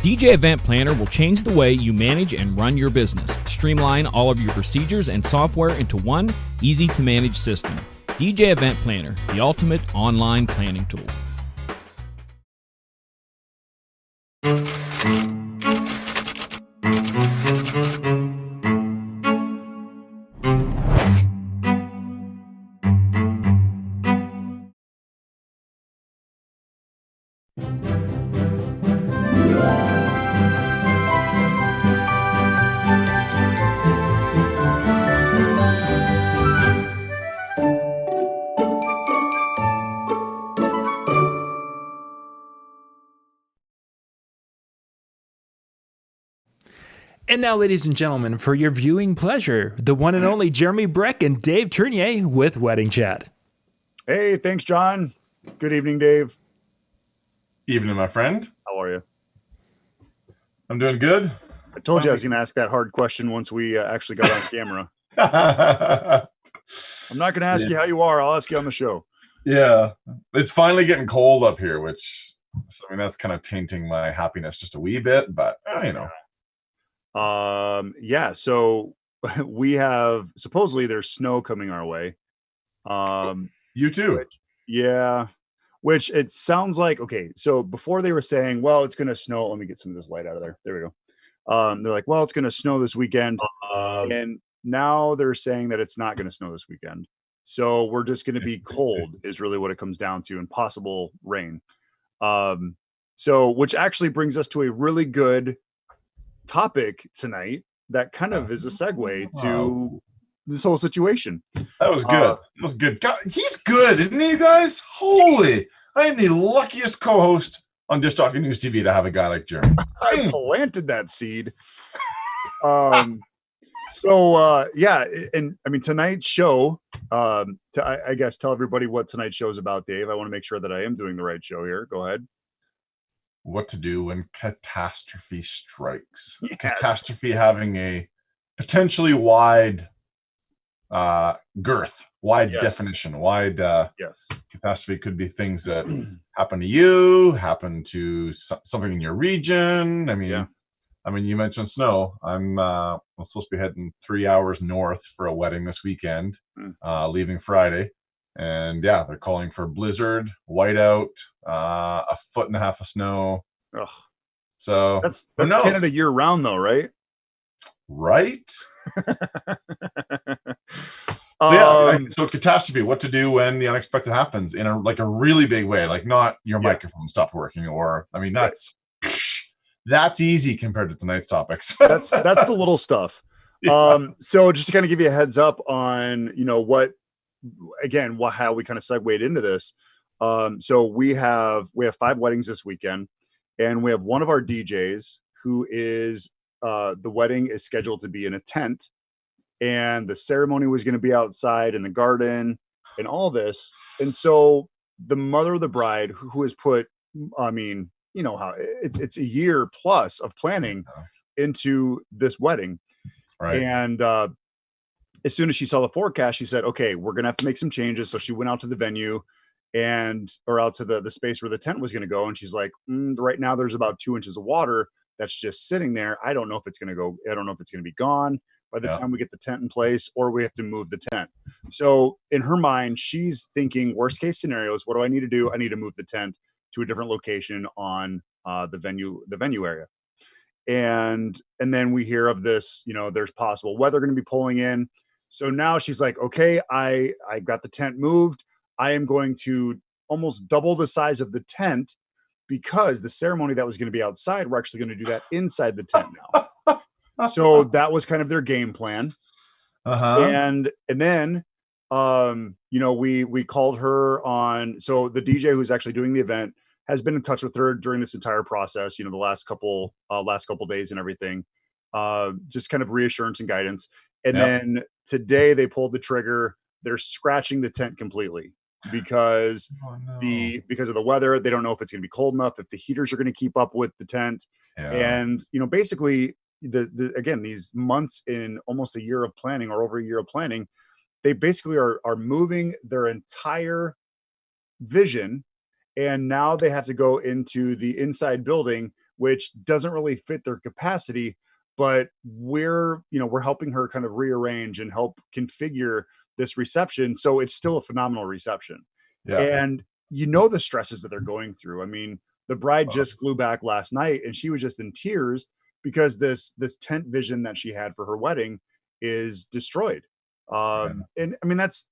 DJ Event Planner will change the way you manage and run your business. Streamline all of your procedures and software into one easy-to-manage system. DJ Event Planner, the ultimate online planning tool. And now, ladies and gentlemen, for your viewing pleasure, the one and only Jeremy Brech and Dave Ternier with Wedding Chat. Hey, thanks, John. Good evening, Dave. Evening, my friend. How are you? I'm doing good. I told you I was going to ask that hard question once we actually got on camera. I'm not going to ask you how you are. I'll ask you on the show. Yeah. It's finally getting cold up here, which, I mean, that's kind of tainting my happiness just a wee bit, but, you know. Yeah, so we have supposedly there's snow coming our way. You too. Which it sounds like, okay, so before they were saying, well, it's gonna snow. Let me get some of this light out of there. There we go. They're like, well, it's gonna snow this weekend. And now they're saying that it's not gonna snow this weekend. So we're just gonna be cold is really what it comes down to, and possible rain. So which actually brings us to a really good topic tonight that kind of is a segue to this whole situation. That was good. That was good. God, he's good, isn't he, you guys? Holy, I am the luckiest co-host on Dish Talking News TV to have a guy like Jeremy. I planted that seed. Yeah, and I mean tonight's show, I guess tell everybody what tonight's show is about, Dave. I want to make sure that I am doing the right show here. Go ahead. What to do when catastrophe strikes. Yes. Catastrophe having a potentially wide girth, wide definition, wide catastrophe could be things that happen to you, happen to something in your region. I mean, you mentioned snow. I'm supposed to be heading 3 hours north for a wedding this weekend, leaving Friday. And yeah, they're calling for blizzard, whiteout, 1.5 foot of snow. Ugh. So that's Canada year round, though, right? Right. So catastrophe. What to do when the unexpected happens in a really big way, like not your microphone stopped working, or I mean that's easy compared to tonight's topics. that's the little stuff. So just to kind of give you a heads up on how we kind of segued into this. So we have 5 weddings this weekend, and we have one of our DJs who is the wedding is scheduled to be in a tent, and the ceremony was going to be outside in the garden and all this. And so the mother of the bride who has put, I mean, you know how it's a year plus of planning into this wedding. Right. And as soon as she saw the forecast, she said, okay, we're going to have to make some changes. So she went out to the venue or out to the space where the tent was going to go. And she's like, right now there's about 2 inches of water that's just sitting there. I don't know if it's going to go. I don't know if it's going to be gone by the time we get the tent in place, or we have to move the tent. So in her mind, she's thinking worst case scenarios. What do I need to do? I need to move the tent to a different location on the venue area. And then we hear of this, there's possible weather going to be pulling in. So now she's like, okay, I got the tent moved. I am going to almost double the size of the tent, because the ceremony that was going to be outside, we're actually going to do that inside the tent now. So that was kind of their game plan. And then, we called her on. So the DJ who's actually doing the event has been in touch with her during this entire process, the last couple days and everything, just kind of reassurance and guidance. And then today they pulled the trigger. They're scratching the tent completely because because of the weather. They don't know if it's going to be cold enough, if the heaters are going to keep up with the tent. And, basically again, these months in almost a year of planning, or over a year of planning, they basically are moving their entire vision. And now they have to go into the inside building which doesn't really fit their capacity, but we're helping her kind of rearrange and help configure this reception so it's still a phenomenal reception. Yeah. And the stresses that they're going through. I mean, the bride just flew back last night and she was just in tears because this tent vision that she had for her wedding is destroyed. And I mean, that's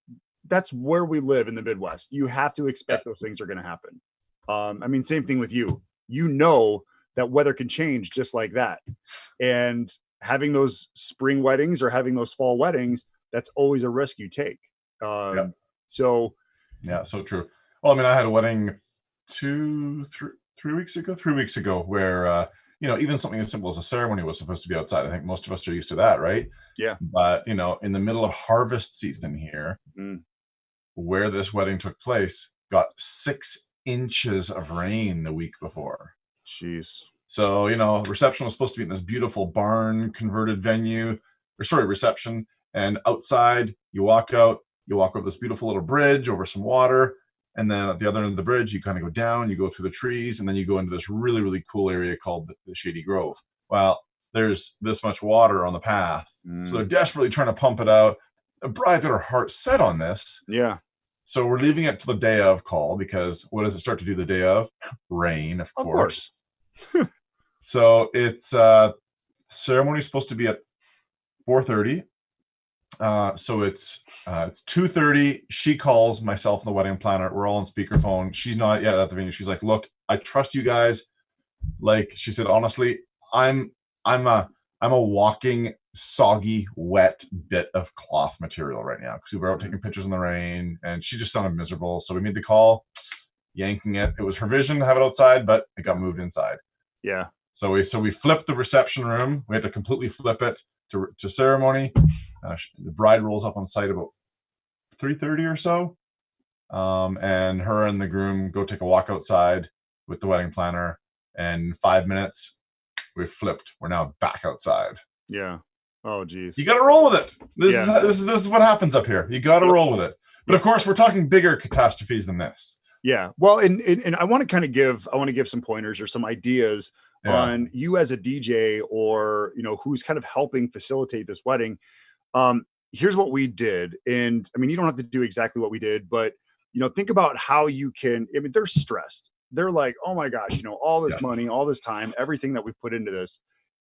where we live in the Midwest. You have to expect those things are going to happen. I mean, same thing with you. That weather can change just like that. And having those spring weddings or having those fall weddings, that's always a risk you take. So true. Well, I mean, I had a wedding 3 weeks ago where, even something as simple as a ceremony was supposed to be outside. I think most of us are used to that, right? Yeah. But, in the middle of harvest season here, where this wedding took place, got 6 inches of rain the week before. Jeez. So, reception was supposed to be in this beautiful barn converted reception. And outside, you walk over this beautiful little bridge over some water. And then at the other end of the bridge, you kind of go down, you go through the trees, and then you go into this really, really cool area called the Shady Grove. Well, there's this much water on the path. So they're desperately trying to pump it out. The bride's got her heart set on this. Yeah. So we're leaving it to the day of call because what does it start to do the day of? Rain, of course. So it's ceremony is supposed to be at 4:30. So it's 2:30. She calls myself and the wedding planner. We're all on speakerphone. She's not yet at the venue. She's like, "Look, I trust you guys." Like she said, honestly, I'm a walking, soggy, wet bit of cloth material right now because we were out taking pictures in the rain, and she just sounded miserable. So we made the call, yanking it. It was her vision to have it outside, but it got moved inside. Yeah. So we flipped the reception room. We had to completely flip it to ceremony. The bride rolls up on site about 3:30 or so, and her and the groom go take a walk outside with the wedding planner. And in 5 minutes, we've flipped. We're now back outside. Yeah. Oh, geez. You got to roll with it. This is what happens up here. You got to roll with it. But of course, we're talking bigger catastrophes than this. Yeah. Well, and I want to give some pointers or some ideas on you as a DJ or, who's kind of helping facilitate this wedding. Here's what we did. And I mean, you don't have to do exactly what we did, but, think about how you can, I mean, they're stressed. They're like, oh my gosh, all this money, all this time, everything that we put into this.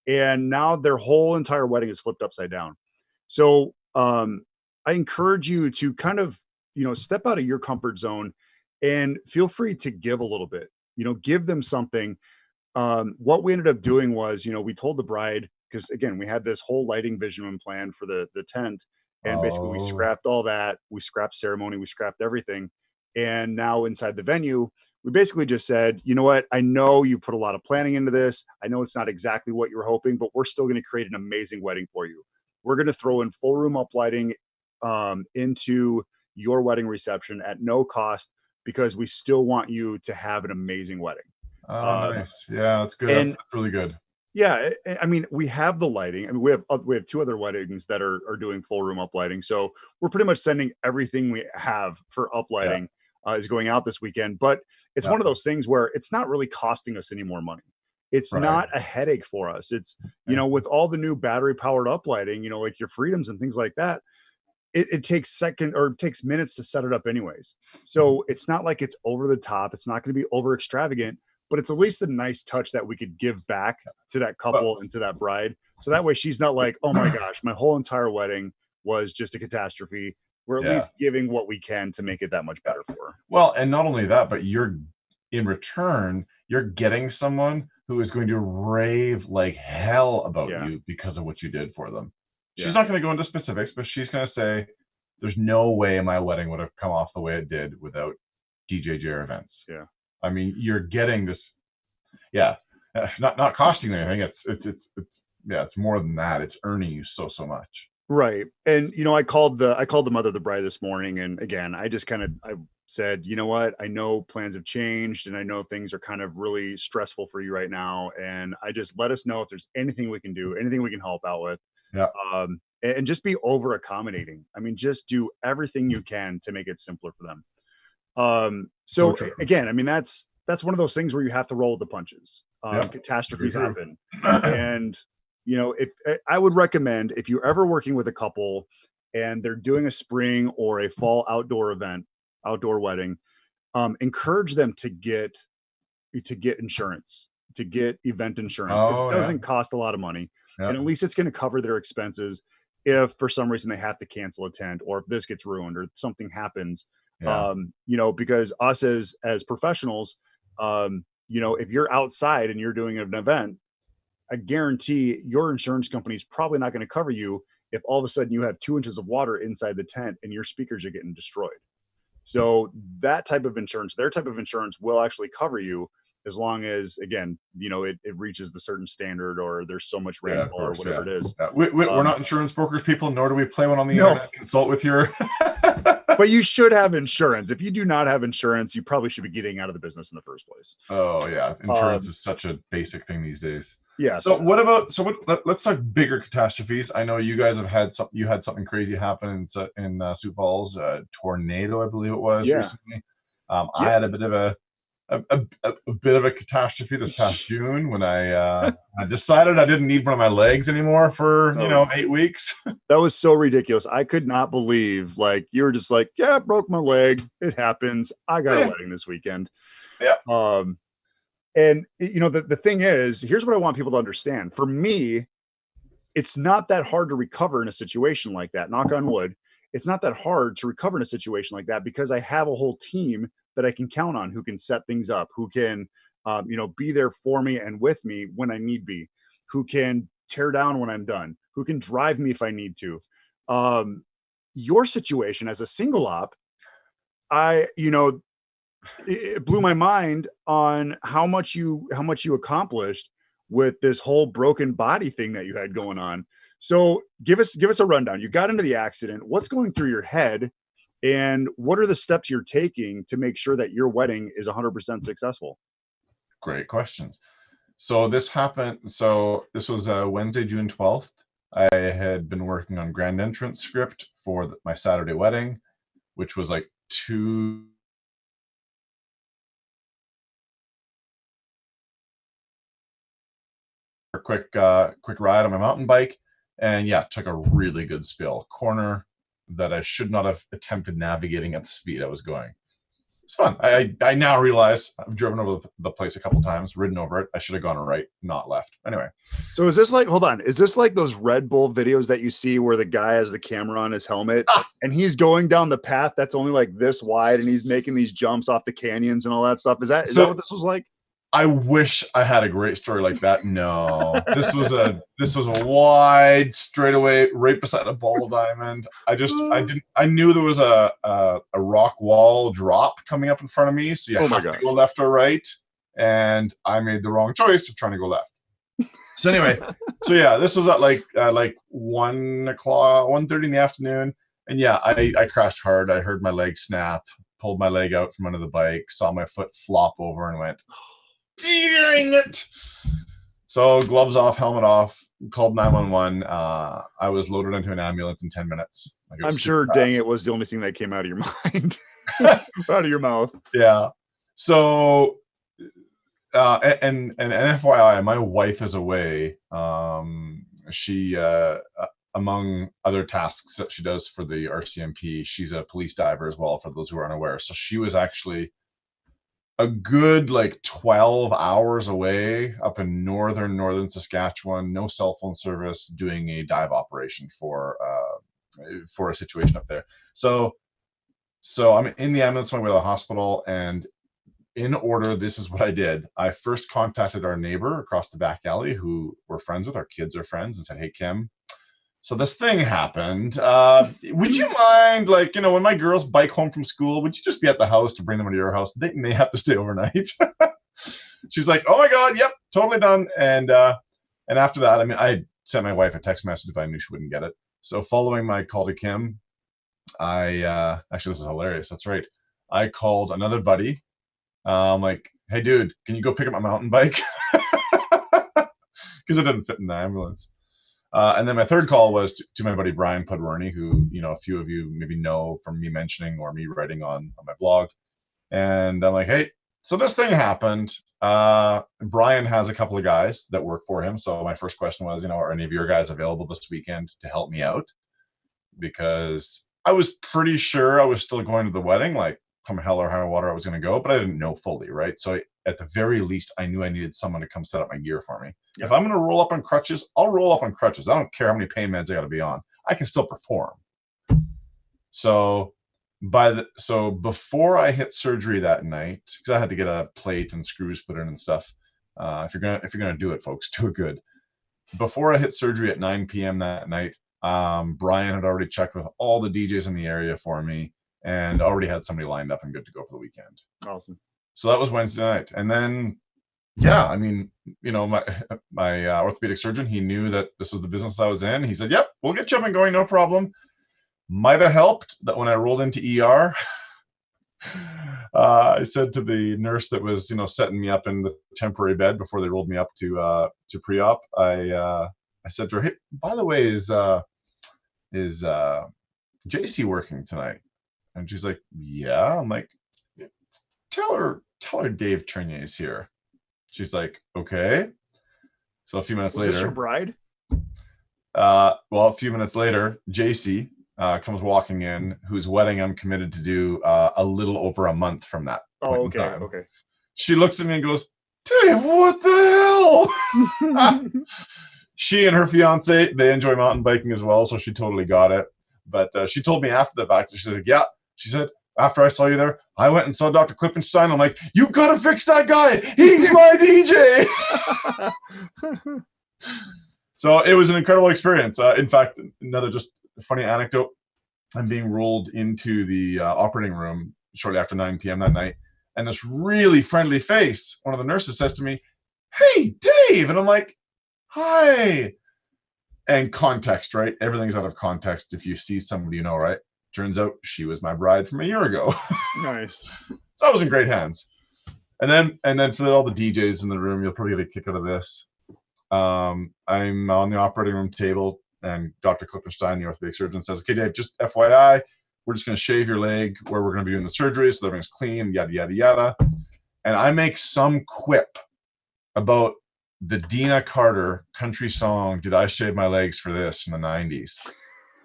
And now their whole entire wedding is flipped upside down. So, I encourage you to kind of, step out of your comfort zone and feel free to give a little bit, give them something. What we ended up doing was, we told the bride, because again, we had this whole lighting vision plan for the tent, and basically we scrapped all that. We scrapped ceremony, we scrapped everything. And now inside the venue, we basically just said, you know what? I know you put a lot of planning into this. I know it's not exactly what you were hoping, but we're still going to create an amazing wedding for you. We're going to throw in full room uplighting into your wedding reception at no cost because we still want you to have an amazing wedding. Nice. Yeah, that's good. That's really good. Yeah, I mean, we have the lighting. I mean, we have 2 other weddings that are doing full room uplighting. So we're pretty much sending everything we have for uplighting is going out this weekend. But it's one of those things where it's not really costing us any more money. It's not a headache for us. It's, with all the new battery powered uplighting, like your Freedoms and things like that, it takes minutes to set it up anyways. So it's not like it's over the top. It's not going to be over extravagant. But it's at least a nice touch that we could give back to that couple and to that bride. So that way she's not like, oh my gosh, my whole entire wedding was just a catastrophe. We're at least giving what we can to make it that much better for her. Well, and not only that, but in return, you're getting someone who is going to rave like hell about you because of what you did for them. She's not going to go into specifics, but she's going to say, there's no way my wedding would have come off the way it did without DJJR events. Yeah. I mean, you're getting this, not costing anything. It's more than that. It's earning you so much. Right. And, I called the mother of the bride this morning. And again, I said, you know what, I know plans have changed and I know things are kind of really stressful for you right now. And I just let us know if there's anything we can do, anything we can help out with. Yeah. And just be over accommodating. I mean, just do everything you can to make it simpler for them. So again, I mean, that's one of those things where you have to roll with the punches. catastrophes happen. And, you know, if I would recommend, if you're ever working with a couple and they're doing a spring or a fall outdoor wedding, encourage them to get insurance, to get event insurance. It doesn't cost a lot of money. And at least it's going to cover their expenses if for some reason they have to cancel a tent, or if this gets ruined or something happens. You know, because us as professionals, you know, if you're outside and you're doing an event, I guarantee your insurance company is probably not going to cover you if all of a sudden you have 2 inches of water inside the tent and your speakers are getting destroyed. So that type of insurance, their type of insurance will actually cover you, as long as, again, you know, it reaches the certain standard, or there's so much rainfall or whatever it is. We're not insurance brokers, people, nor do we play one on the internet. Consult with your... But you should have insurance. If you do not have insurance, you probably should be getting out of the business in the first place. Oh, yeah. Insurance is such a basic thing these days. Yes. So let's talk bigger catastrophes. I know you guys have had something crazy happen in Sioux Falls, tornado, I believe it was recently. I had a bit of a catastrophe this past June when I decided I didn't need one of my legs anymore for 8 weeks. That was so ridiculous. I could not believe, like, you were just like, yeah, broke my leg. It happens. I got a wedding this weekend. Yeah. And you know, the thing is, here's what I want people to understand. For me, it's not that hard to recover in a situation like that. Knock on wood. It's not that hard to recover in a situation like that, because I have a whole team that I can count on, who can set things up, who can, you know, be there for me and with me when I need be, who can tear down when I'm done, who can drive me if I need to. Your situation as a single op, it blew my mind on how much you accomplished with this whole broken body thing that you had going on. So give us a rundown. You got into the accident. What's going through your head? And what are the steps you're taking to make sure that your wedding is 100% successful? Great questions. So this happened. So this was Wednesday, June 12th. I had been working on grand entrance script for my Saturday wedding, which was like quick ride on my mountain bike, and took a really good spill corner that I should not have attempted navigating at the speed I was going. It's fun. I now realize I've driven over the place a couple times, ridden over it. I should have gone right, not left. Anyway. So is this like, hold on, is this like those Red Bull videos that you see where the guy has the camera on his helmet and he's going down the path that's only like this wide and he's making these jumps off the canyons and all that stuff? Is that what this was like? I wish I had a great story like that. No, this was a wide straightaway right beside a ball diamond. I knew there was a rock wall drop coming up in front of me, so you have to go left or right, and I made the wrong choice of trying to go left. So anyway, this was at like 1:30 in the afternoon, and I crashed hard. I heard my leg snap, pulled my leg out from under the bike, saw my foot flop over, and went, dang it. So gloves off, helmet off, called 911. I was loaded into an ambulance in 10 minutes. I'm sure dang it was the only thing that came out of your mind. Out of your mouth. Yeah. So and FYI, my wife is away. She among other tasks that she does for the RCMP, she's a police diver as well, for those who are unaware. So she was actually a good 12 hours away up in northern Saskatchewan, no cell phone service, doing a dive operation for a situation up there. So I'm in the ambulance on my way to the hospital, and in order, this is what I did. I first contacted our neighbor across the back alley, who we're friends with, our kids are friends, and said, hey, Kim, so this thing happened. Would you mind, when my girls bike home from school, would you just be at the house to bring them to your house? They may have to stay overnight. She's like, oh my God, yep, totally done. And after that, I sent my wife a text message, but I knew she wouldn't get it. So following my call to Kim, actually, this is hilarious. That's right. I called another buddy. I'm like, hey dude, can you go pick up my mountain bike? Because it didn't fit in the ambulance. And then my third call was to my buddy Brian Pudwarney, who a few of you maybe know from me mentioning or me writing on my blog. And I'm like, hey, So this thing happened. Brian has a couple of guys that work for him. So my first question was, are any of your guys available this weekend to help me out? Because I was pretty sure I was still going to the wedding, like come hell or high water, I was going to go, but I didn't know fully, right? So at the very least, I knew I needed someone to come set up my gear for me. Yeah. If I'm going to roll up on crutches, I'll roll up on crutches. I don't care how many pain meds I got to be on. I can still perform. So before I hit surgery that night, because I had to get a plate and screws put in and stuff. If you're gonna do it, folks, do it good. Before I hit surgery at 9 p.m. that night, Brian had already checked with all the DJs in the area for me and already had somebody lined up and good to go for the weekend. Awesome. So that was Wednesday night, and then yeah, I mean, my orthopedic surgeon, he knew that this was the business I was in. He said, "Yep, we'll get you up and going, no problem." Might have helped that when I rolled into ER, I said to the nurse that was, setting me up in the temporary bed before they rolled me up to pre-op, I said to her, "Hey, by the way, is JC working tonight?" And she's like, "Yeah." I'm like, Tell her Dave Ternier is here." She's like, "Okay." So a few minutes later, was this your bride? Well, a few minutes later, JC comes walking in, whose wedding I'm committed to do a little over a month from that point in time. Okay. She looks at me and goes, "Dave, what the hell?" She and her fiance, they enjoy mountain biking as well, so she totally got it. But she told me after the fact, she's like, "Yeah," she said, "after I saw you there, I went and saw Dr. Klippenstein. I'm like, you gotta fix that guy. He's my DJ." So it was an incredible experience. In fact, another just funny anecdote. I'm being rolled into the operating room shortly after 9 p.m. that night, and this really friendly face, one of the nurses, says to me, "Hey, Dave." And I'm like, "Hi." And context, right? Everything's out of context if you see somebody right? Turns out she was my bride from a year ago. Nice. So I was in great hands. And then for all the DJs in the room, you'll probably get a kick out of this. I'm on the operating room table, and Dr. Klippenstein, the orthopedic surgeon, says, "Okay, Dave, just FYI, we're just going to shave your leg where we're going to be doing the surgery so everything's clean, yada, yada, yada." And I make some quip about the Dina Carter country song, "Did I Shave My Legs for This?" from the 90s.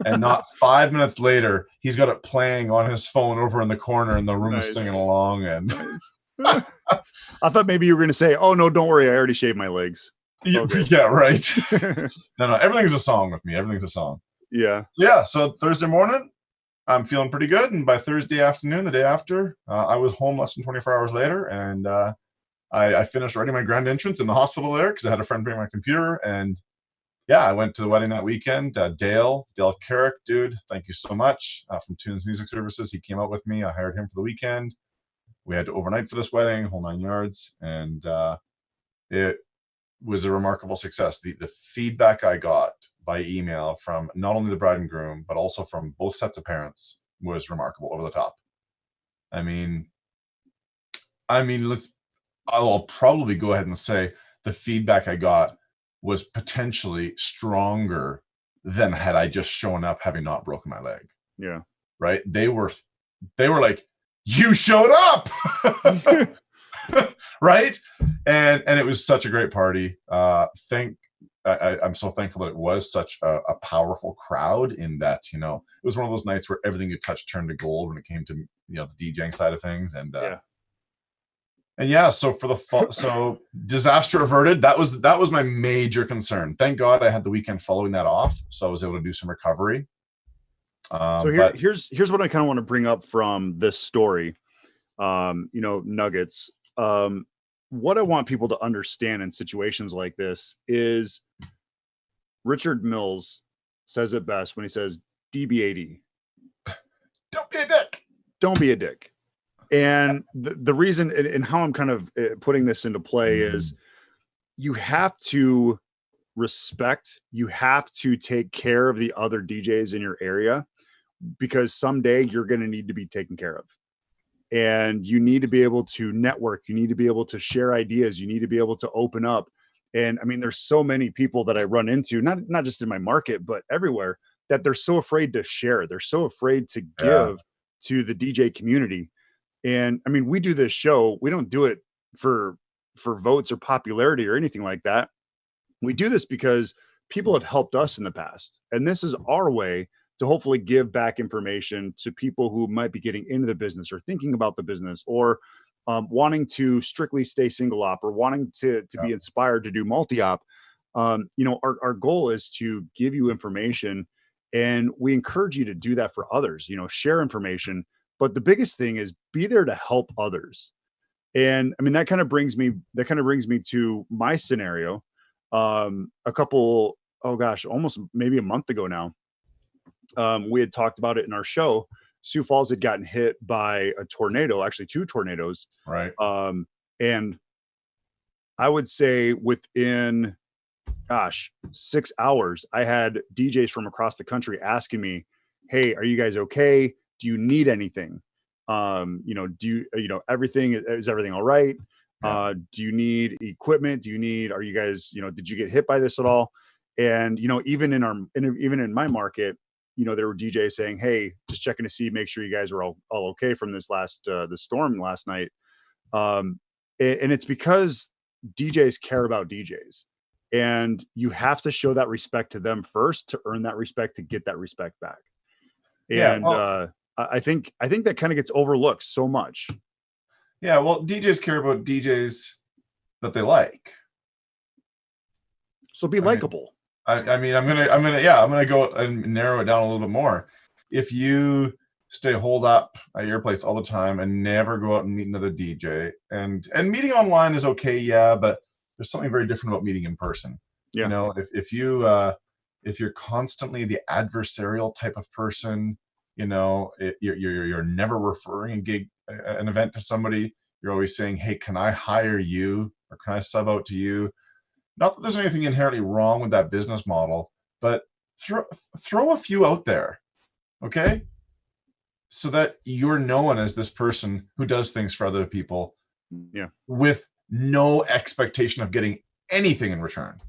And not 5 minutes later, he's got it playing on his phone over in the corner, and the room is singing along. And I thought maybe you were going to say, "Oh, no, don't worry. I already shaved my legs." Okay. Yeah, right. No, everything's a song with me. Everything's a song. Yeah. Yeah, so Thursday morning, I'm feeling pretty good. And by Thursday afternoon, the day after, I was home less than 24 hours later. And I finished writing my grand entrance in the hospital there because I had a friend bring my computer. And yeah, I went to the wedding that weekend. Dale Carrick, dude, thank you so much, from Tunes Music Services. He came out with me. I hired him for the weekend. We had to overnight for this wedding, whole 9 yards. And it was a remarkable success. The feedback I got by email from not only the bride and groom, but also from both sets of parents was remarkable, over the top. I mean, I'll probably go ahead and say the feedback I got was potentially stronger than had I just shown up having not broken my leg. Yeah. Right. They were like, "You showed up." Right. And it was such a great party. I'm so thankful that it was such a powerful crowd, in that, it was one of those nights where everything you touched turned to gold when it came to, the DJing side of things. And, so for so disaster averted. That was my major concern. Thank God I had the weekend following that off, so I was able to do some recovery. Here's what I kind of want to bring up from this story. Nuggets. What I want people to understand in situations like this is Richard Mills says it best when he says, DBAD. Don't be a dick. Don't be a dick. And the reason and how I'm kind of putting this into play is you have to respect, you have to take care of the other DJs in your area, because someday you're going to need to be taken care of. And you need to be able to network. You need to be able to share ideas. You need to be able to open up. And I mean, there's so many people that I run into, not just in my market, but everywhere, that they're so afraid to share. They're so afraid to give to the DJ community. And I mean, we do this show. We don't do it for votes or popularity or anything like that. We do this because people have helped us in the past. And this is our way to hopefully give back information to people who might be getting into the business or thinking about the business, or wanting to strictly stay single op, or wanting to be inspired to do multi-op. Our goal is to give you information, and we encourage you to do that for others, share information. But the biggest thing is be there to help others. And I mean, that kind of brings me to my scenario. Almost maybe a month ago now, we had talked about it in our show. Sioux Falls had gotten hit by a tornado, actually 2 tornadoes. Right. And I would say within 6 hours, I had DJs from across the country asking me, "Hey, are you guys okay? Do you need anything? Everything, is everything all right? Do you need equipment? Are you guys, did you get hit by this at all?" And, even in my market, there were DJs saying, "Hey, just checking to see, make sure you guys are all okay from this the storm last night." And it's because DJs care about DJs, and you have to show that respect to them first to earn that respect, to get that respect back. And I think that kind of gets overlooked so much. Yeah, well, DJs care about DJs that they like. So be likable. I'm gonna go and narrow it down a little bit more. If you stay holed up at your place all the time and never go out and meet another DJ, and meeting online is okay, but there's something very different about meeting in person. Yeah. If you're constantly the adversarial type of person, you're never referring an event to somebody. You're always saying, "Hey, can I hire you, or can I sub out to you?" Not that there's anything inherently wrong with that business model, but throw a few out there, okay? So that you're known as this person who does things for other people, with no expectation of getting anything in return.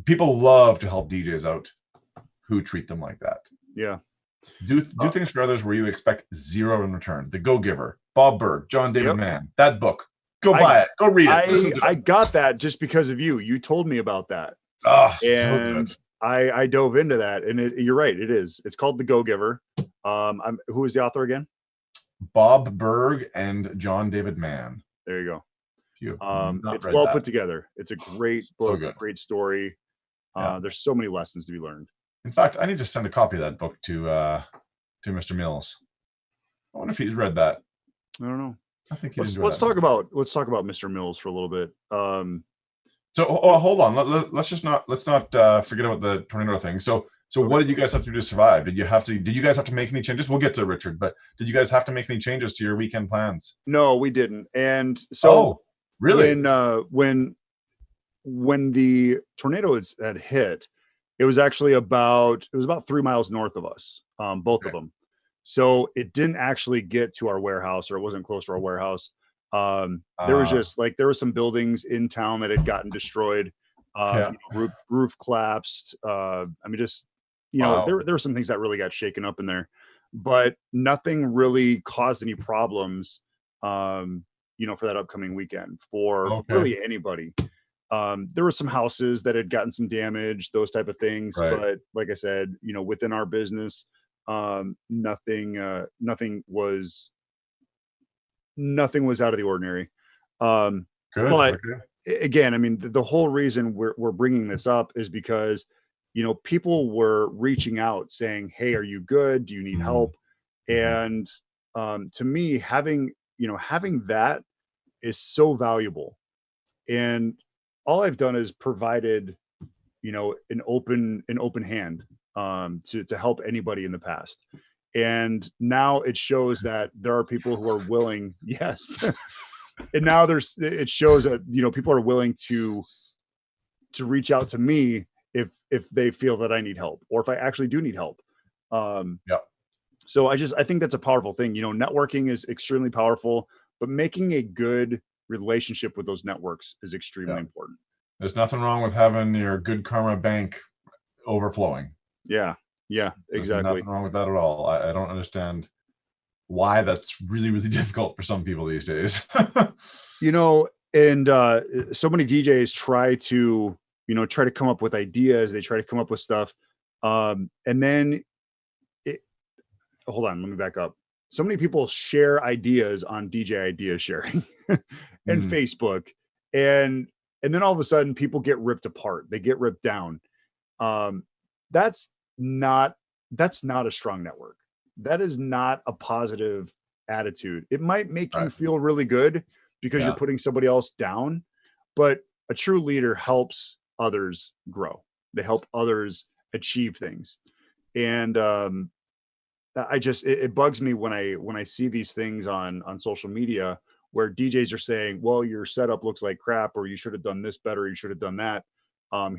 People love to help DJs out who treat them like that. Yeah. Do things for others where you expect zero in return. The Go-Giver, Bob Berg, John David Mann, that book. Go buy it. Go read it. I got that just because of you. You told me about that. Oh, and so good. I dove into that, and you're right. It is. It's called The Go-Giver. Who is the author again? Bob Berg and John David Mann. There you go. It's well put together. It's a great book, great story. There's so many lessons to be learned. In fact, I need to send a copy of that book to Mr. Mills. I wonder if he's read that. I don't know. I think let's talk about Mr. Mills for a little bit. Hold on. Let's not forget about the tornado thing. So what did you guys have to do to survive? Did you guys have to make any changes? We'll get to Richard, but did you guys have to make any changes to your weekend plans? No, we didn't. And so really, when the tornado had hit, it was actually about 3 miles north of us, both of them. So it didn't actually get to our warehouse, or it wasn't close to our warehouse. There was just there were some buildings in town that had gotten destroyed. Roof collapsed. There were some things that really got shaken up in there, but nothing really caused any problems, for that upcoming weekend for really anybody. There were some houses that had gotten some damage, those type of things. Right. But like I said, within our business, nothing was out of the ordinary. Good. But again, I mean, the whole reason we're bringing this up is because, people were reaching out saying, "Hey, are you good? Do you need help?" And, to me, having that is so valuable. And all I've done is provided, an open hand, to help anybody in the past. And now it shows that there are people who are willing. Yes. And now it shows that, people are willing to reach out to me if they feel that I need help, or if I actually do need help. So I think that's a powerful thing. Networking is extremely powerful, but making a good relationship with those networks is extremely important. There's nothing wrong with having your good karma bank overflowing. Yeah, exactly. There's nothing wrong with that at all. I don't understand why that's really, really difficult for some people these days. And so many DJs try to come up with ideas. They try to come up with stuff. And then hold on, let me back up. So many people share ideas on DJ idea sharing and Facebook. And then all of a sudden people get ripped apart. They get ripped down. That's not a strong network. That is not a positive attitude. It might make you feel really good because you're putting somebody else down, but a true leader helps others grow. They help others achieve things. And it bugs me when I see these things on social media where DJs are saying, well, your setup looks like crap, or you should have done this better, you should have done that.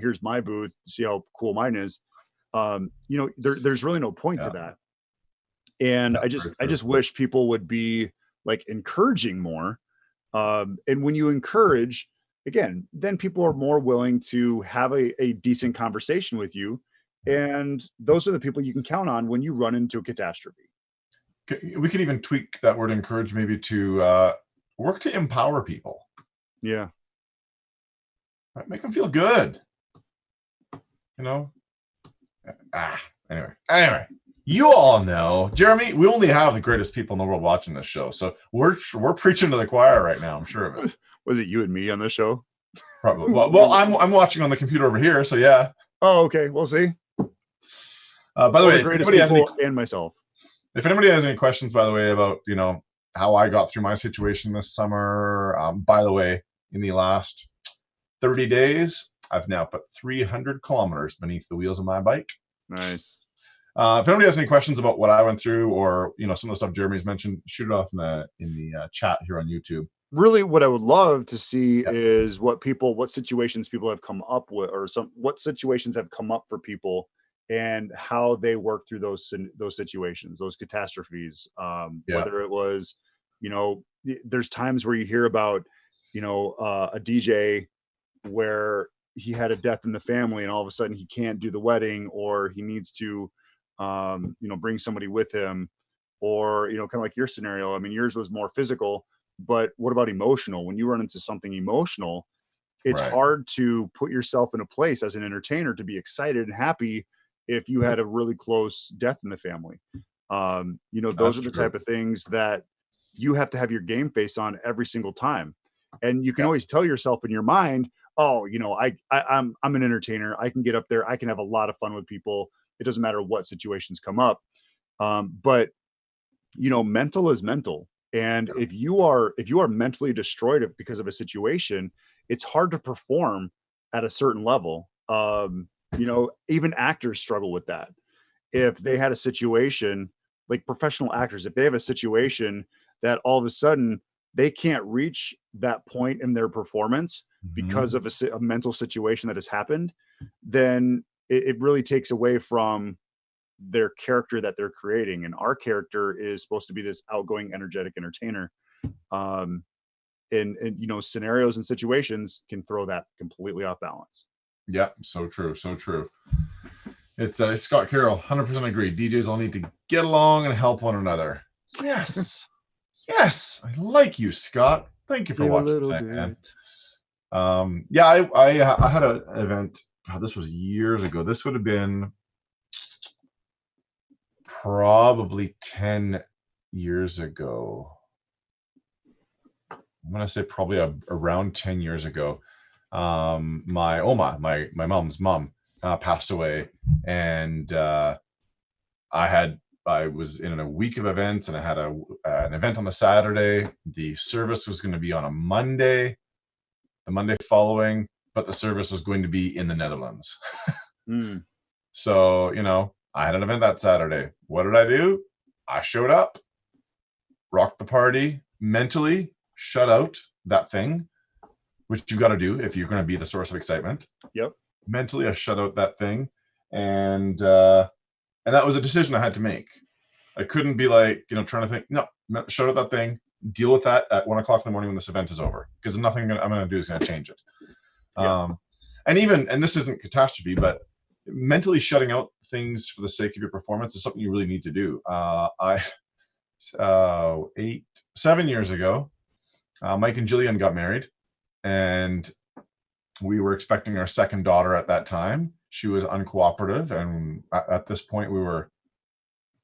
Here's my booth, see how cool mine is. There's really no point to that. And I just wish people would be like encouraging more. And when you encourage, again, then people are more willing to have a decent conversation with you. And those are the people you can count on when you run into a catastrophe. We could even tweak that word encourage maybe to work to empower people. Yeah. Right, make them feel good. Anyway, you all know, Jeremy, we only have the greatest people in the world watching this show. So we're preaching to the choir right now. I'm sure of it. Was it you and me on this show? Probably. Well, I'm watching on the computer over here. So yeah. Oh, okay. We'll see. By the way, greatest people and myself. If anybody has any questions, by the way, about how I got through my situation this summer, by the way, in the last 30 days, I've now put 300 kilometers beneath the wheels of my bike. Nice. If anybody has any questions about what I went through, or some of the stuff Jeremy's mentioned, shoot it off in the chat here on YouTube. Really, what I would love to see is what situations people have come up with, or what situations have come up for people, and how they work through those situations, those catastrophes. Whether it was, there's times where you hear about, a DJ where he had a death in the family and all of a sudden he can't do the wedding, or he needs to, bring somebody with him, or, kind of like your scenario. I mean, yours was more physical, but what about emotional? When you run into something emotional, it's hard to put yourself in a place as an entertainer to be excited and happy if you had a really close death in the family. Those are the type of things that you have to have your game face on every single time. And you can always tell yourself in your mind, oh, I'm an entertainer. I can get up there. I can have a lot of fun with people. It doesn't matter what situations come up. But mental is mental. And if you are mentally destroyed because of a situation, it's hard to perform at a certain level. Even actors struggle with that. If they had a situation, like professional actors, if they have a situation that all of a sudden they can't reach that point in their performance because of a mental situation that has happened, then it really takes away from their character that they're creating. And our character is supposed to be this outgoing, energetic entertainer. And scenarios and situations can throw that completely off balance. Yeah, so true. It's Scott Carroll, 100% agree. DJs all need to get along and help one another. Yes. Yes, I like you, Scott. Thank you for watching tonight, man. I had an event. God, this was years ago. This would have been probably 10 years ago. I'm gonna say probably around 10 years ago. My mom's mom passed away, and I was in a week of events, and I had an event on the Saturday. The service was going to be on a Monday, the Monday following, but the service was going to be in the Netherlands. So, I had an event that Saturday. What did I do? I showed up, rocked the party, mentally shut out that thing, which you got to do if you're going to be the source of excitement. Yep. Mentally, I shut out that thing, and that was a decision I had to make. I couldn't be like, trying to think, no, shut out that thing, deal with that at 1 o'clock in the morning when this event is over, because nothing I'm going to do is going to change it. Yeah. And this isn't catastrophe, but mentally shutting out things for the sake of your performance is something you really need to do. 7 years ago, Mike and Jillian got married, and we were expecting our second daughter at that time. She was uncooperative, and at this point we were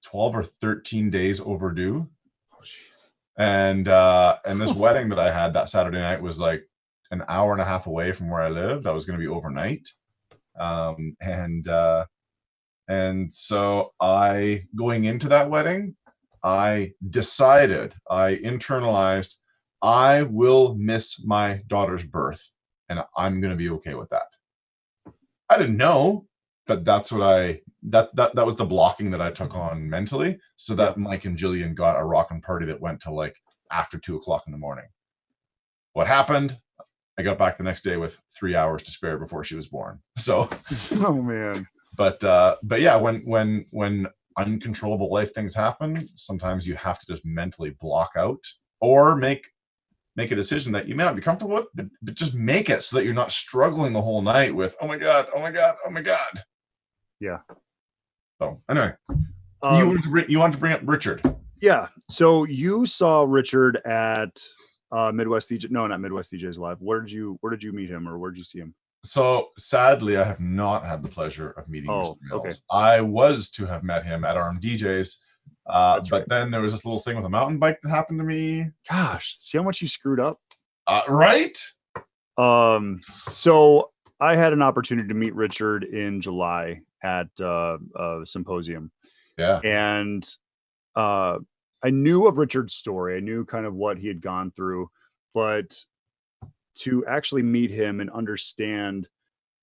12 or 13 days overdue. Oh, jeez. And this wedding that I had that Saturday night was like an hour and a half away from where I lived. I was going to be overnight. And so going into that wedding, I internalized, I will miss my daughter's birth, and I'm going to be okay with that. I didn't know, but that's what that was the blocking that I took on mentally, so that Mike and Jillian got a rockin' party that went to like after 2:00 in the morning. What happened? I got back the next day with 3 hours to spare before she was born. So, oh man. But yeah, when uncontrollable life things happen, sometimes you have to just mentally block out or make a decision that you may not be comfortable with, but just make it so that you're not struggling the whole night with, oh my God. Yeah. So anyway, you wanted to bring up Richard. Yeah. So you saw Richard at Midwest DJ. No, not Midwest DJs Live. Where did you meet him, or where did you see him? So sadly, I have not had the pleasure of meeting Mr. Mills. Okay. I was to have met him at RM DJs. But right. Then there was this little thing with a mountain bike that happened to me. Gosh, see how much you screwed up? Right? So I had an opportunity to meet Richard in July at a symposium. Yeah. And I knew of Richard's story. I knew kind of what he had gone through, but to actually meet him and understand,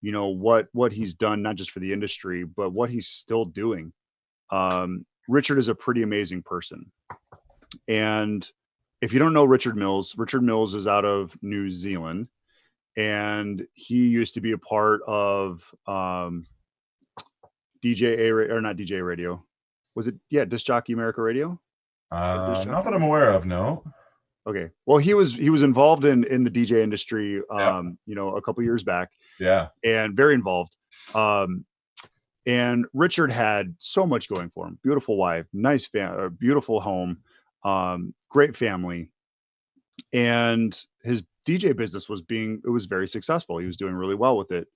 what he's done, not just for the industry, but what he's still doing. Richard is a pretty amazing person. And if you don't know Richard Mills is out of New Zealand, and he used to be a part of DJ Radio. Was it? Yeah. Disc Jockey America Radio. Not that I'm aware of. No. Okay. Well, he was involved in the DJ industry, a couple years back. Yeah. And very involved. And Richard had so much going for him. Beautiful wife, nice beautiful home, great family. And his DJ business was very successful. He was doing really well with it.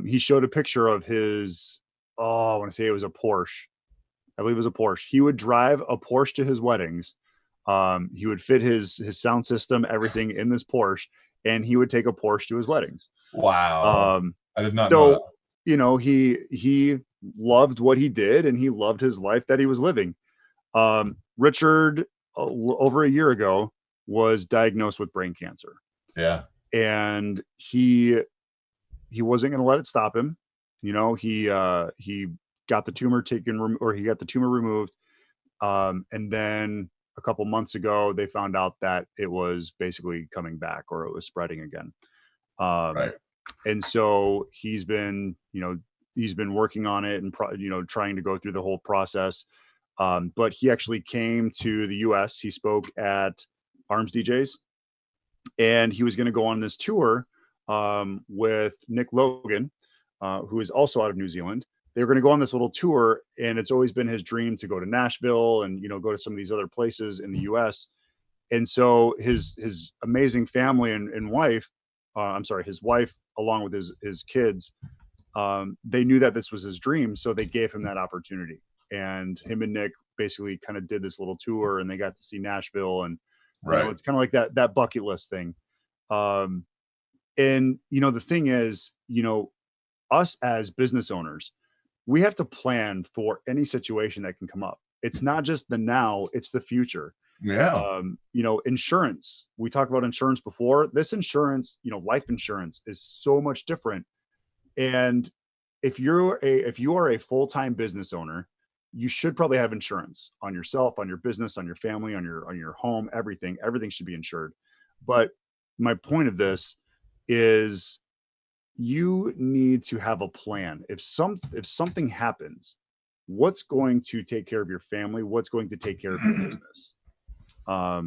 He showed a picture of his, I want to say it was a Porsche. I believe it was a Porsche. He would drive a Porsche to his weddings. He would fit his sound system, everything in this Porsche, and he would take a Porsche to his weddings. Wow. I did not know that. He loved what he did, and he loved his life that he was living. Richard, over a year ago, was diagnosed with brain cancer. Yeah. And he wasn't going to let it stop him. He got the tumor he got the tumor removed. And then a couple months ago, they found out that it was basically coming back, or it was spreading again. Right. And so he's been working on it and trying to go through the whole process. But he actually came to the US. He spoke at Arms DJs, and he was going to go on this tour with Nick Logan, who is also out of New Zealand. They were going to go on this little tour, and it's always been his dream to go to Nashville and go to some of these other places in the US. And so his amazing family and wife, his wife, along with his kids, they knew that this was his dream, so they gave him that opportunity. And him and Nick basically kind of did this little tour, and they got to see Nashville, and it's kind of like that bucket list thing. And the thing is, us as business owners, we have to plan for any situation that can come up. It's not just the now, it's the future. Yeah. Insurance. We talked about insurance before. This insurance, life insurance, is so much different. And if you are a full-time business owner, you should probably have insurance on yourself, on your business, on your family, on your home, everything. Everything should be insured. But my point of this is, you need to have a plan. If something happens, what's going to take care of your family? What's going to take care of your business? I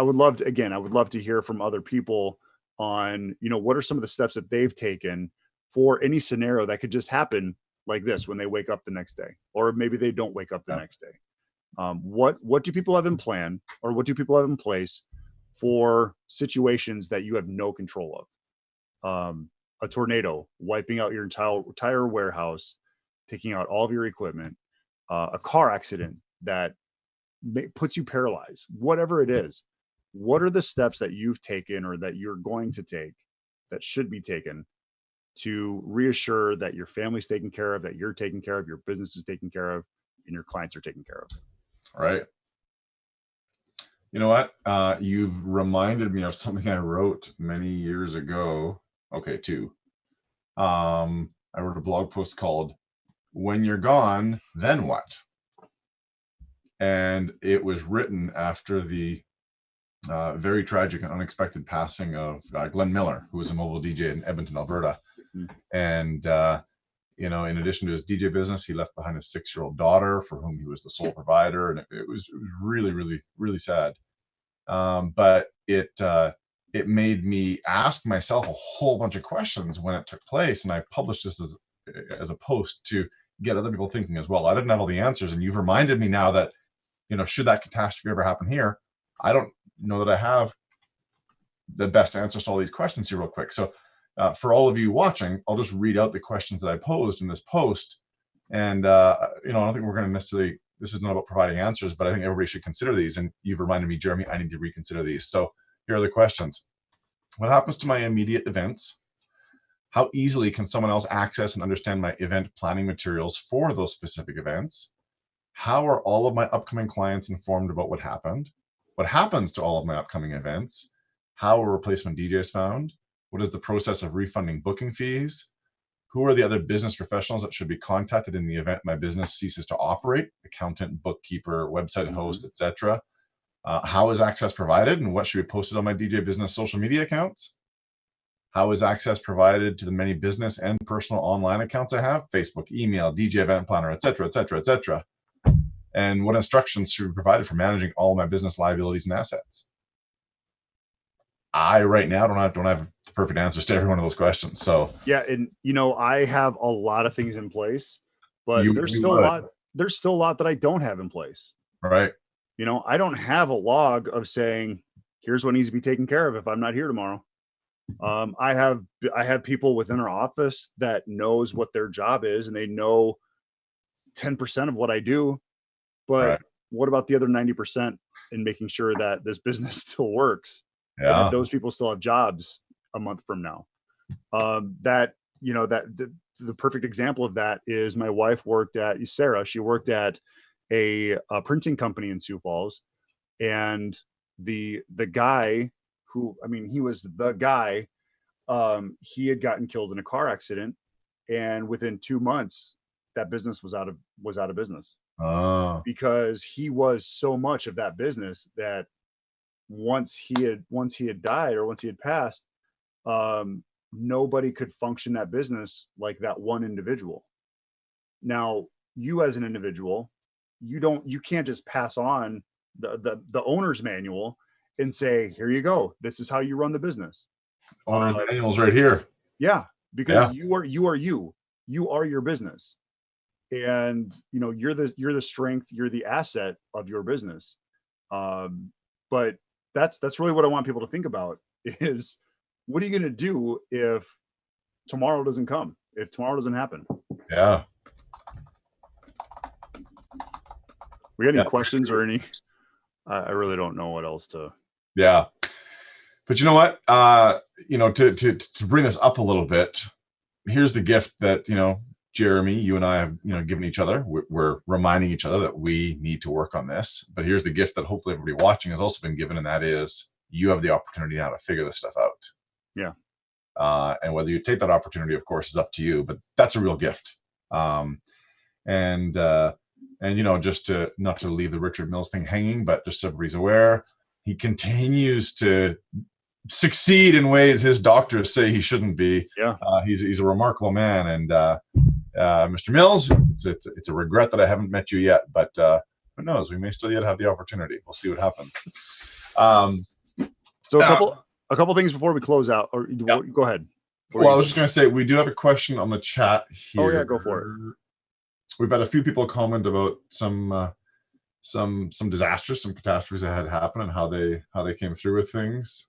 would love to hear from other people on, what are some of the steps that they've taken for any scenario that could just happen like this when they wake up the next day, or maybe they don't wake up the next day. What do people have in plan, or what do people have in place for situations that you have no control of? A tornado wiping out your entire warehouse, taking out all of your equipment, a car accident that puts you paralyzed, whatever it is. What are the steps that you've taken or that you're going to take that should be taken to reassure that your family's taken care of, that you're taken care of, your business is taken care of, and your clients are taken care of? Right. You know what? You've reminded me of something I wrote many years ago. Okay, two. I wrote a blog post called "When You're Gone, Then What?" And it was written after the very tragic and unexpected passing of Glenn Miller, who was a mobile DJ in Edmonton, Alberta. And, you know, in addition to his DJ business, he left behind a 6-year-old daughter for whom he was the sole provider. And it was really, really, really sad. But it made me ask myself a whole bunch of questions when it took place. And I published this as a post to get other people thinking as well. I didn't have all the answers. And you've reminded me now that, you know, should that catastrophe ever happen here, I don't know that I have the best answers to all these questions here real quick. So for all of you watching, I'll just read out the questions that I posed in this post. And, you know, I don't think we're going to necessarily, this is not about providing answers, but I think everybody should consider these. And you've reminded me, Jeremy, I need to reconsider these. So here are the questions. What happens to my immediate events? How easily can someone else access and understand my event planning materials for those specific events? How are all of my upcoming clients informed about what happened? What happens to all of my upcoming events? How are replacement DJs found? What is the process of refunding booking fees? Who are the other business professionals that should be contacted in the event my business ceases to operate? Accountant, bookkeeper, website host, etc. How is access provided, and what should be posted on my DJ business social media accounts? How is access provided to the many business and personal online accounts I have? Facebook, email, DJ event planner, etc., etc., etc. And what instructions should be provided for managing all my business liabilities and assets? I right now don't have the perfect answers to every one of those questions. So yeah, and you know, I have a lot of things in place, but there's still a lot that I don't have in place. Right. You know, I don't have a log of saying, here's what needs to be taken care of if I'm not here tomorrow. I have people within our office that knows what their job is, and they know 10% of what I do. But what about the other 90% in making sure that this business still works? Yeah. And that those people still have jobs a month from now. That, you know, that the perfect example of that is my wife worked at Sarah. She worked at a printing company in Sioux Falls, and the guy who, I mean, he was the guy, he had gotten killed in a car accident, and within 2 months that business was out of business. Because he was so much of that business that once he had died, or once he had passed, nobody could function that business like that one individual. Now, you as an individual, you can't just pass on the owner's manual and say, here you go, this is how you run the business. Owner's manual's right here. Yeah, because you are your business. And you know, you're the strength, you're the asset of your business. But that's really what I want people to think about is, what are you going to do if tomorrow doesn't come, if tomorrow doesn't happen? Yeah. We got any questions or any? I really don't know what else to. Yeah. But you know what? You know, to bring this up a little bit, here's the gift that, you know, Jeremy, you and I have, you know, given each other. We're reminding each other that we need to work on this. But here's the gift that hopefully everybody watching has also been given, and that is you have the opportunity now to figure this stuff out. Yeah. And whether you take that opportunity, of course, is up to you. But that's a real gift. And you know, just to not to leave the Richard Mills thing hanging, but just so everybody's aware, he continues to succeed in ways his doctors say he shouldn't be. Yeah. He's a remarkable man, and Mr. Mills, it's a regret that I haven't met you yet, but who knows? We may still yet have the opportunity. We'll see what happens. So a couple things before we close out, or go ahead. Well, I was just going to say, we do have a question on the chat here. Oh yeah, go for it. We've had a few people comment about some some disasters, some catastrophes that had happened, and how they came through with things.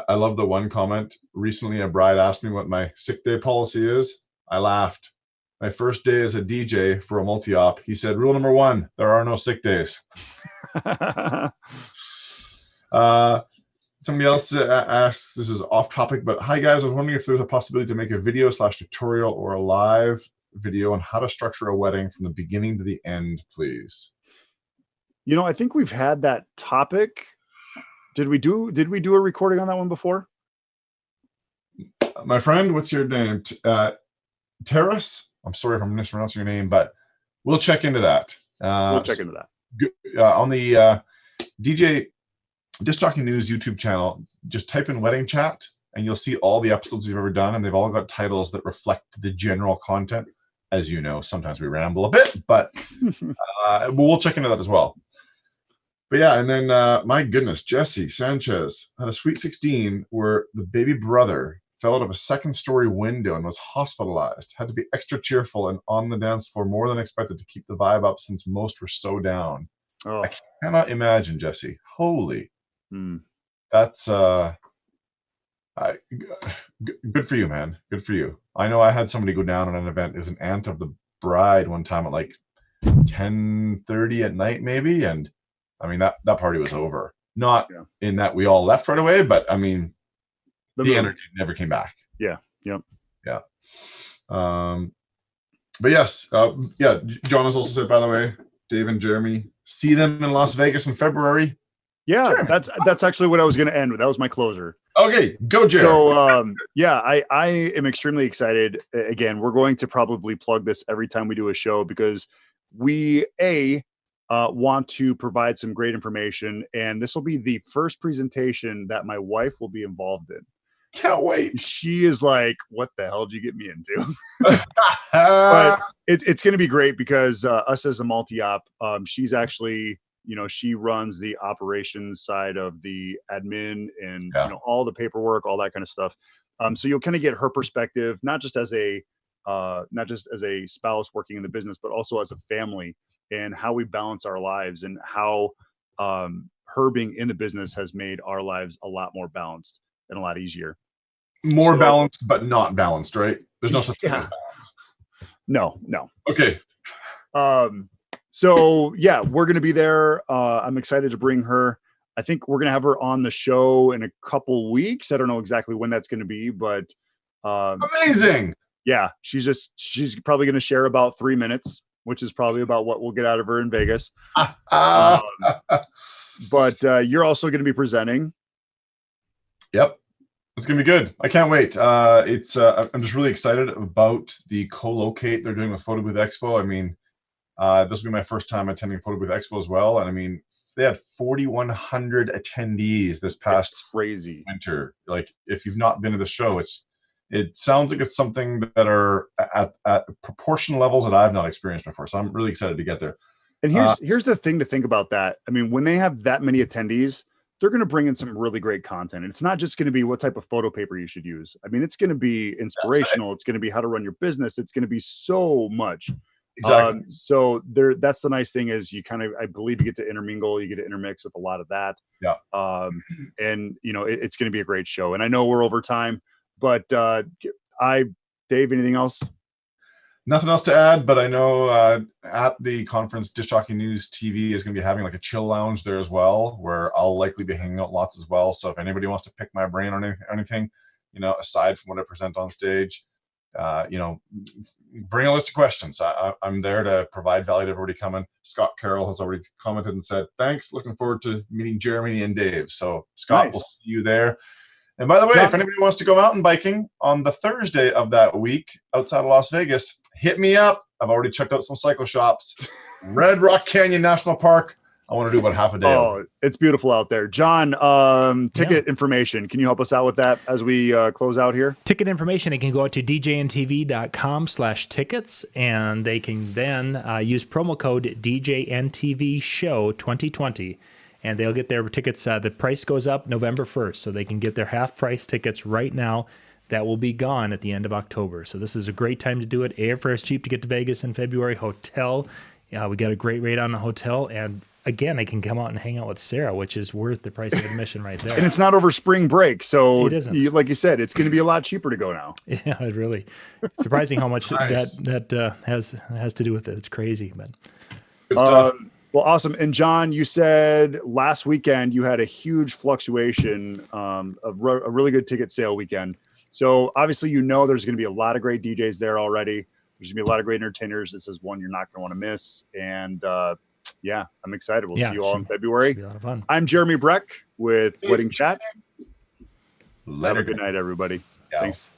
I love the one comment. Recently, a bride asked me what my sick day policy is. I laughed. My first day as a DJ for a multi-op, he said, rule number 1, there are no sick days. Somebody else asks, this is off topic, but hi guys, I was wondering if there's a possibility to make a video / tutorial or a live video on how to structure a wedding from the beginning to the end, please. You know, I think we've had that topic. Did we do a recording on that one before? My friend, what's your name? Terrace? I'm sorry if I'm mispronouncing your name, but we'll check into that. We'll check into that. On the DJ Disc Jockey News YouTube channel, just type in wedding chat and you'll see all the episodes we've ever done, and they've all got titles that reflect the general content. As you know, sometimes we ramble a bit, but we'll check into that as well. But yeah, and then my goodness, Jesse Sanchez had a Sweet 16 where the baby brother fell out of a second-story window and was hospitalized. Had to be extra cheerful and on the dance floor more than expected to keep the vibe up since most were so down. Oh. I cannot imagine, Jesse. Holy. That's good for you, man. Good for you. I know I had somebody go down on an event. It was an aunt of the bride one time at like 10:30 at night, maybe, and I mean that party was over. Not in that we all left right away, but I mean the energy never came back. Yeah. Yep. Yeah. But yes, John has also said, by the way, Dave and Jeremy, see them in Las Vegas in February. Yeah, Jeremy. That's actually what I was going to end with. That was my closer. Okay, go, Jeremy. So, I am extremely excited. Again, we're going to probably plug this every time we do a show because we, want to provide some great information. And this will be the first presentation that my wife will be involved in. Can't wait. She is like, what the hell did you get me into? But it's going to be great because us as a multi-op, she's actually, she runs the operations side of the admin and all the paperwork, all that kind of stuff. So you'll kind of get her perspective, not just as a spouse working in the business, but also as a family and how we balance our lives and how her being in the business has made our lives a lot more balanced and a lot easier. More balanced, but not balanced, right? There's no such thing as balance. No. Okay. So yeah, we're going to be there. I'm excited to bring her. I think we're going to have her on the show in a couple weeks. I don't know exactly when that's going to be, but amazing. Yeah. She's probably going to share about 3 minutes, which is probably about what we'll get out of her in Vegas. But you're also going to be presenting. Yep. It's going to be good. I can't wait. I'm just really excited about the co-locate they're doing with Photo Booth Expo. I mean, this will be my first time attending Photo Booth Expo as well. And I mean, they had 4,100 attendees this past crazy winter. Like, if you've not been to the show, it sounds like it's something that are at proportion levels that I've not experienced before. So I'm really excited to get there. And here's the thing to think about that. I mean, when they have that many attendees, they're going to bring in some really great content. And it's not just going to be what type of photo paper you should use. I mean, it's going to be inspirational. It's going to be how to run your business. It's going to be so much. Exactly. So that's the nice thing is I believe you get to intermingle, you get to intermix with a lot of that. Yeah. And it's going to be a great show. And I know we're over time, but Dave, anything else? Nothing else to add, but I know at the conference, Disc Jockey News TV is going to be having like a chill lounge there as well, where I'll likely be hanging out lots as well. So if anybody wants to pick my brain on anything, aside from what I present on stage, bring a list of questions. I'm there to provide value to everybody coming. Scott Carroll has already commented and said, thanks. Looking forward to meeting Jeremy and Dave. So Scott, We'll see you there. And by the way, if anybody wants to go mountain biking on the Thursday of that week outside of Las Vegas, hit me up. I've already checked out some cycle shops. Red Rock Canyon National Park. I want to do about half a day. Oh, it's beautiful out there. John, ticket information. Can you help us out with that as we close out here? Ticket information, it can go out to djntv.com/tickets, and they can then use promo code DJNTV Show 2020. And they'll get their tickets. The price goes up November 1st, so they can get their half-price tickets right now. That will be gone at the end of October. So this is a great time to do it. Airfare is cheap to get to Vegas in February. Hotel Yeah, we got a great rate on the hotel, and again, they can come out and hang out with Sarah, which is worth the price of admission right there. And it's not over spring break, so it isn't. Like you said, it's going to be a lot cheaper to go now. Yeah, it really surprising how much Nice. that has to do with it. It's crazy, but Good stuff. Well, awesome. And John, you said last weekend you had a huge fluctuation, a really good ticket sale weekend. So obviously, there's going to be a lot of great DJs there already. There's going to be a lot of great entertainers. This is one you're not going to want to miss. And yeah, I'm excited. We'll see you all in February. Be a lot of fun. I'm Jeremy Brech with Wedding Chat. Later. Have a good night, everybody. Yeah. Thanks.